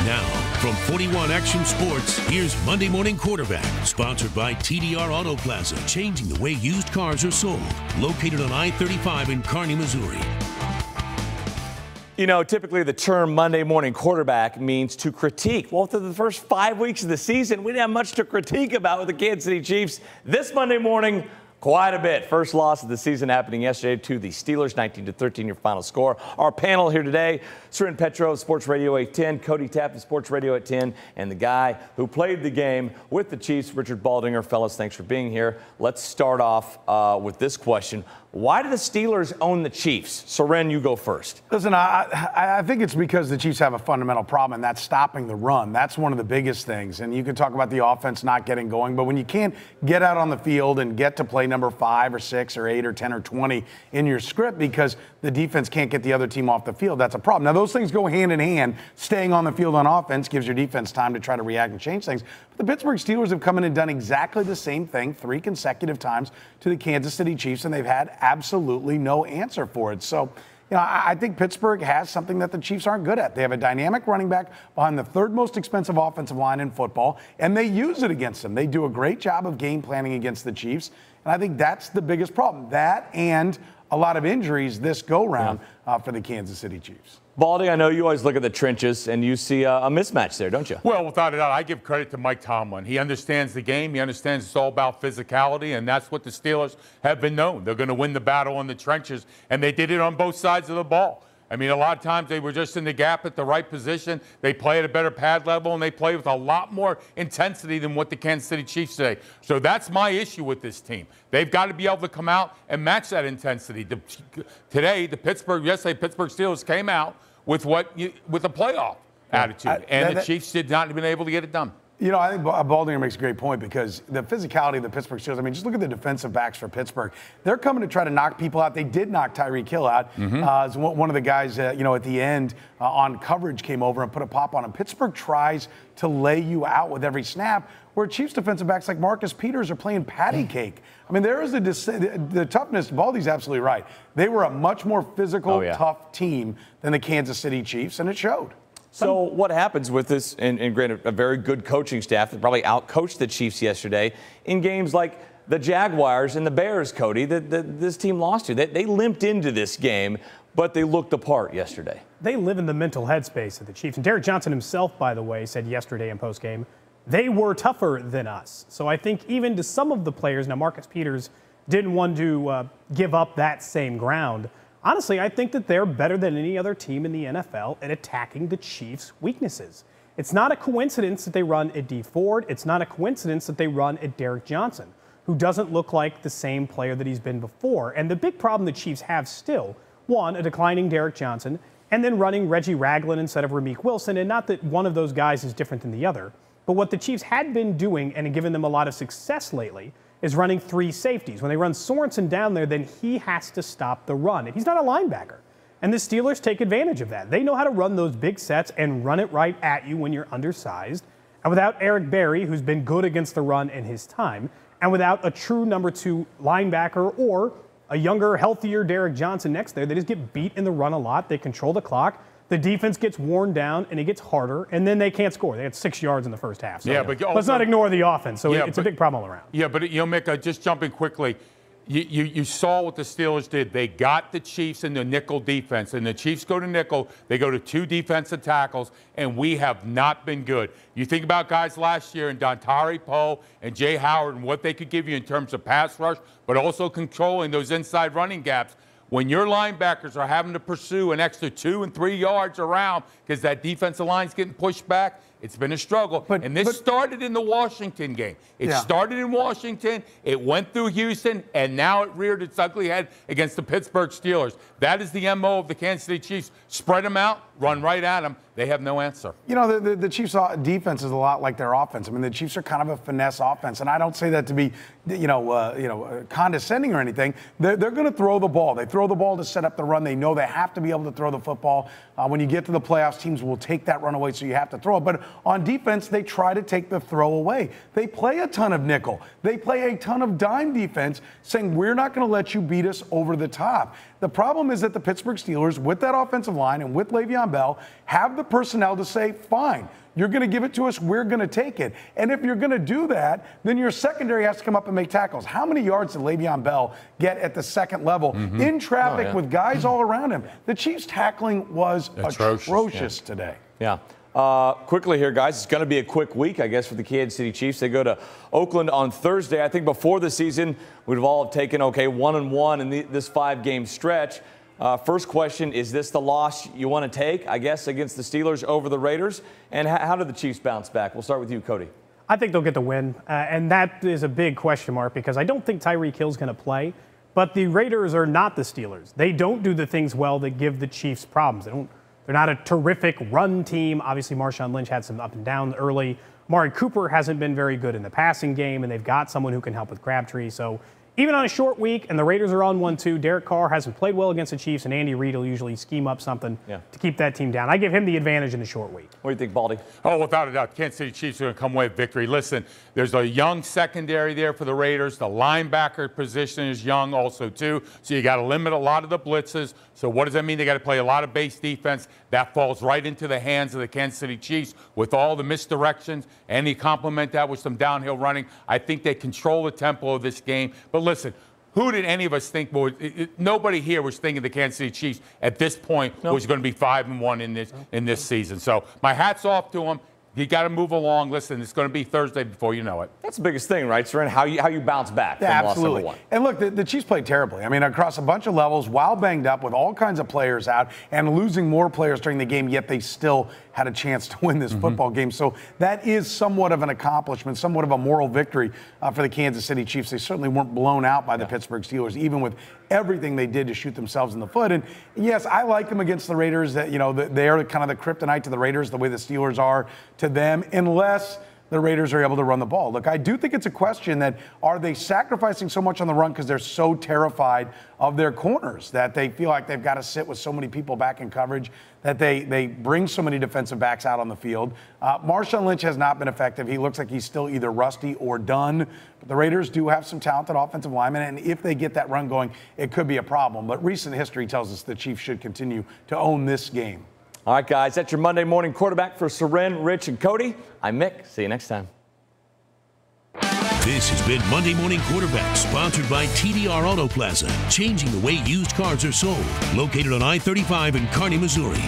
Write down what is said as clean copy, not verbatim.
Now, from 41 Action Sports, here's Monday Morning Quarterback, sponsored by TDR Auto Plaza, changing the way used cars are sold. Located on I-35 in Kearney, Missouri. You know, typically the term Monday Morning Quarterback means to critique. Well, through the first 5 weeks of the season, we didn't have much to critique about with the Kansas City Chiefs. This Monday morning, quite a bit. First loss of the season happening yesterday to the Steelers, 19-13 your final score. Our panel here today, Seren Petro, Sports Radio 810, Cody Tapp, Sports Radio 810, and the guy who played the game with the Chiefs, Richard Baldinger. Fellas, thanks for being here. Let's start off with this question. Why do the Steelers own the Chiefs? Seren, you go first. Listen, I think it's because the Chiefs have a fundamental problem, and that's stopping the run. That's one of the biggest things. And you can talk about the offense not getting going, but when you can't get out on the field and get to play number 5 or 6 or 8 or 10 or 20 in your script because the defense can't get the other team off the field, that's a problem. Now, those things go hand in hand. Staying on the field on offense gives your defense time to try to react and change things. But the Pittsburgh Steelers have come in and done exactly the same thing 3 consecutive times to the Kansas City Chiefs, and they've had absolutely no answer for it. So, you know, I think Pittsburgh has something that the Chiefs aren't good at. They have a dynamic running back behind the 3rd most expensive offensive line in football, and they use it against them. They do a great job of game planning against the Chiefs, and I think that's the biggest problem. That and a lot of injuries this go-round for the Kansas City Chiefs. Baldy, I know you always look at the trenches and you see a mismatch there, don't you? Well, without a doubt, I give credit to Mike Tomlin. He understands the game. He understands it's all about physicality, and that's what the Steelers have been known. They're going to win the battle in the trenches, and they did it on both sides of the ball. I mean, a lot of times they were just in the gap at the right position. They play at a better pad level, and they play with a lot more intensity than what the Kansas City Chiefs say. So that's my issue with this team. They've got to be able to come out and match that intensity. Yesterday, the Pittsburgh Steelers came out with a playoff attitude, and the Chiefs did not been able to get it done. You know, I think Baldinger makes a great point because the physicality of the Pittsburgh Steelers, I mean, just look at the defensive backs for Pittsburgh. They're coming to try to knock people out. They did knock Tyreek Hill out. One of the guys, you know, at the end on coverage came over and put a pop on him. Pittsburgh tries to lay you out with every snap, where Chiefs defensive backs like Marcus Peters are playing patty cake. I mean, there is the toughness. Baldy's absolutely right. They were a much more physical, tough team than the Kansas City Chiefs, and it showed. So what happens with this, and granted, a very good coaching staff that probably outcoached the Chiefs yesterday in games like the Jaguars and the Bears, Cody, that this team lost to. They limped into this game, but they looked the part yesterday. They live in the mental headspace of the Chiefs. And Derek Johnson himself, by the way, said yesterday in postgame, they were tougher than us. So I think even to some of the players, now Marcus Peters didn't want to give up that same ground. Honestly, I think that they're better than any other team in the NFL at attacking the Chiefs' weaknesses. It's not a coincidence that they run at Dee Ford. It's not a coincidence that they run at Derek Johnson, who doesn't look like the same player that he's been before. And the big problem the Chiefs have still, one, a declining Derek Johnson, and then running Reggie Ragland instead of Ramik Wilson. And not that one of those guys is different than the other, but what the Chiefs had been doing and given them a lot of success lately is running 3 safeties. When they run Sorensen down there, then he has to stop the run. And he's not a linebacker. And the Steelers take advantage of that. They know how to run those big sets and run it right at you when you're undersized. And without Eric Berry, who's been good against the run in his time, and without a true number 2 linebacker or a younger, healthier Derek Johnson next there, they just get beat in the run a lot. They control the clock. The defense gets worn down, and it gets harder, and then they can't score. They had 6 yards in the first half. So but let's not ignore the offense. So it's a big problem all around. Yeah, but, you know, Mick, just jumping quickly, you saw what the Steelers did. They got the Chiefs in the nickel defense, and the Chiefs go to nickel. They go to 2 defensive tackles, and we have not been good. You think about guys last year and Dontari Poe and Jay Howard and what they could give you in terms of pass rush, but also controlling those inside running gaps. When your linebackers are having to pursue an extra 2 and 3 yards around because that defensive line's getting pushed back, it's been a struggle. And this started in the Washington game. It started in Washington, it went through Houston, and now it reared its ugly head against the Pittsburgh Steelers. That is the MO of the Kansas City Chiefs. Spread them out, run right at them. They have no answer. You know, the Chiefs' defense is a lot like their offense. I mean, the Chiefs are kind of a finesse offense, and I don't say that to be, condescending or anything. They're going to throw the ball. They throw the ball to set up the run. They know they have to be able to throw the football. When you get to the playoffs, teams will take that run away, so you have to throw it. But on defense, they try to take the throw away. They play a ton of nickel. They play a ton of dime defense, saying we're not going to let you beat us over the top. The problem is that the Pittsburgh Steelers, with that offensive line and with Le'Veon Bell, have the personnel to say, fine, you're going to give it to us, we're going to take it. And if you're going to do that, then your secondary has to come up and make tackles. How many yards did Le'Veon Bell get at the second level in traffic with guys all around him? The Chiefs' tackling was atrocious today. Yeah. Quickly here, guys, it's going to be a quick week, I guess, for the Kansas City Chiefs. They go to Oakland on Thursday. I think before the season, we'd have all taken, 1-1 in this 5-game stretch. First question, is this the loss you want to take, I guess, against the Steelers over the Raiders? And how do the Chiefs bounce back? We'll start with you, Cody. I think they'll get the win, and that is a big question mark because I don't think Tyreek Hill's going to play. But the Raiders are not the Steelers. They don't do the things well that give the Chiefs problems. They're not a terrific run team. Obviously, Marshawn Lynch had some up and down early. Amari Cooper hasn't been very good in the passing game, and they've got someone who can help with Crabtree. So even on a short week, and the Raiders are on 1-2, Derek Carr hasn't played well against the Chiefs, and Andy Reid will usually scheme up something to keep that team down. I give him the advantage in the short week. What do you think, Baldy? Oh, without a doubt, Kansas City Chiefs are going to come away with victory. Listen, there's a young secondary there for the Raiders. The linebacker position is young also, too, so you got to limit a lot of the blitzes. So what does that mean? They got to play a lot of base defense. That falls right into the hands of the Kansas City Chiefs with all the misdirections, and you complement that with some downhill running. I think they control the tempo of this game. But listen, who did any of us think nobody here was thinking the Kansas City Chiefs at this point was going to be 5-1 in this season. So my hat's off to them. You got to move along. Listen, it's going to be Thursday before you know it. That's the biggest thing, right, Seren? How you bounce back from absolutely. loss number 1. And look, the Chiefs played terribly. I mean, across a bunch of levels, while banged up with all kinds of players out and losing more players during the game, yet they still had a chance to win this football game. So that is somewhat of an accomplishment, somewhat of a moral victory for the Kansas City Chiefs. They certainly weren't blown out by the Pittsburgh Steelers, even with everything they did to shoot themselves in the foot. And yes, I like them against the Raiders. That they are kind of the kryptonite to the Raiders, the way the Steelers are to them, unless the Raiders are able to run the ball. Look, I do think it's a question that are they sacrificing so much on the run because they're so terrified of their corners that they feel like they've got to sit with so many people back in coverage that they bring so many defensive backs out on the field. Marshawn Lynch has not been effective. He looks like he's still either rusty or done. But the Raiders do have some talented offensive linemen, and if they get that run going, it could be a problem. But recent history tells us the Chiefs should continue to own this game. All right, guys, that's your Monday morning quarterback for Seren, Rich, and Cody. I'm Mick. See you next time. This has been Monday Morning Quarterback, sponsored by TDR Auto Plaza, changing the way used cars are sold. Located on I-35 in Kearney, Missouri.